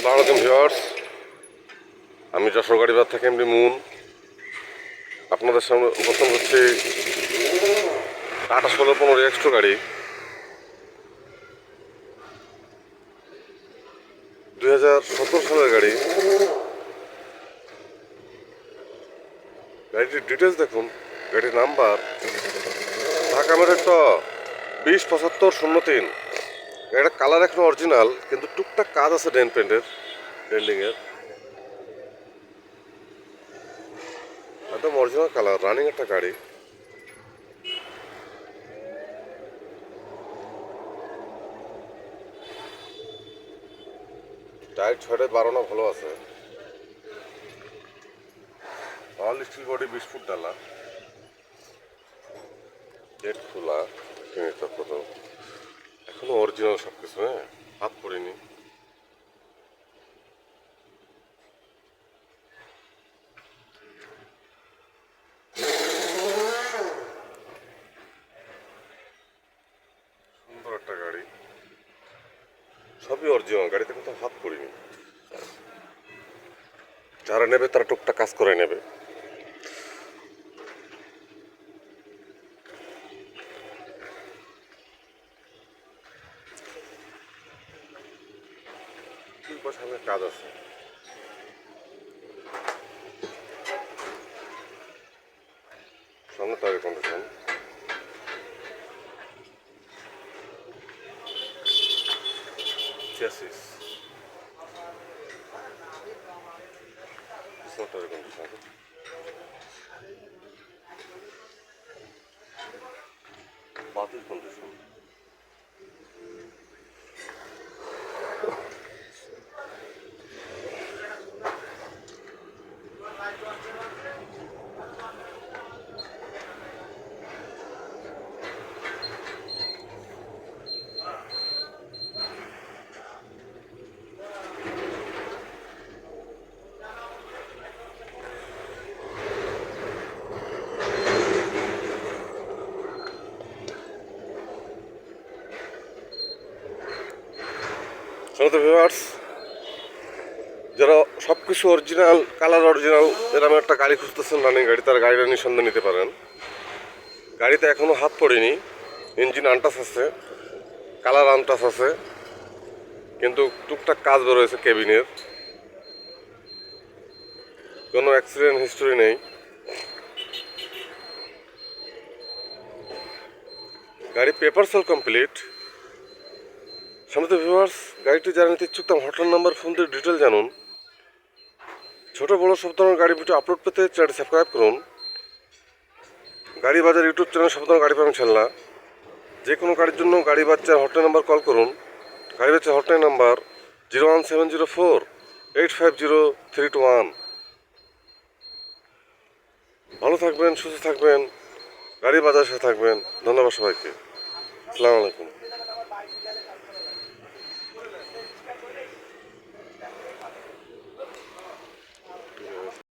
আসসালামু আলাইকুম ভিউয়ার্স, আমি যশোর গাড়িবাজার থেকে এমডি মুন আপনাদের সামনে উপস্থাপন করছি টাটা 1615 এক্সট্রা গাড়ি 2017 সালের গাড়ি। গাড়িটির ডিটেলস দেখুন। গাড়ির নাম্বার ঢাকা মেট্রো 207503। গাড়িটার কালার এখন অরিজিনাল, কিন্তু টুকটাক কাজ আছে ডেন্ট পেন্টের, ডেন্ডিংয়ের। একদম অরিজিনাল কালার, রানিং একটা গাড়ি। টায়ার 6টায় 12 না ভালো আছে। অল স্টিল বডি 20 ফুট ডালা, গেট খোলা, কত এখনো অরিজিনাল সব কিছু। হ্যাঁ, হাত পড়িনি। সুন্দর একটা গাড়ি, সবই অরিজিনাল, গাড়িতে কোথাও হাত পড়িনি। যারা নেবে তারা টুকটাক কাজ করে নেবে। ঠিক পাশে সামনে কাজ আছে। সামনে টায়ার কন্ডিশন, চেসিস, পিছনে টায়ার কন্ডিশন, বাতিল কন্ডিশন। শোনো তো ভিউয়ার্স, যারা সব কিছু অরিজিনাল, কালার অরিজিনাল, এরকম একটা গাড়ি খুঁজতেছেন রানিং গাড়ি, তারা গাড়িটা নিঃসন্দেহে নিতে পারেন। গাড়িতে এখনও হাত পড়েনি, ইঞ্জিন আনটাচ আছে, কালার আনটাচ আছে, কিন্তু টুকটাক কাজ বেরোয়েছে কেবিনের। কোনো অ্যাক্সিডেন্ট হিস্টোরি নেই। গাড়ি পেপার সেল কমপ্লিট। সম্মানিত ভিউয়ার্স, গাড়িটি যারা নিতে ইচ্ছুক তার হটলাইন নাম্বার, ফোন দিয়ে ডিটেল জানুন। ছোটো বড়ো সব ধরনের গাড়ি ভিডিও আপলোড পেতে চ্যানেলটি সাবস্ক্রাইব করুন। গাড়ি বাজার ইউটিউব চ্যানেল সব ধরনের গাড়ি পাবেন ইনশাল্লাহ। যে কোনো গাড়ির জন্য গাড়ি বাচ্চার হটলাইন নাম্বার কল করুন। গাড়ি বাচ্চার হটলাইন নাম্বার 01704-850-321। ভালো থাকবেন, সুস্থ থাকবেন, গাড়ি বাজারের সাথে থাকবেন। ধন্যবাদ সবাইকে। আসসালামু আলাইকুম।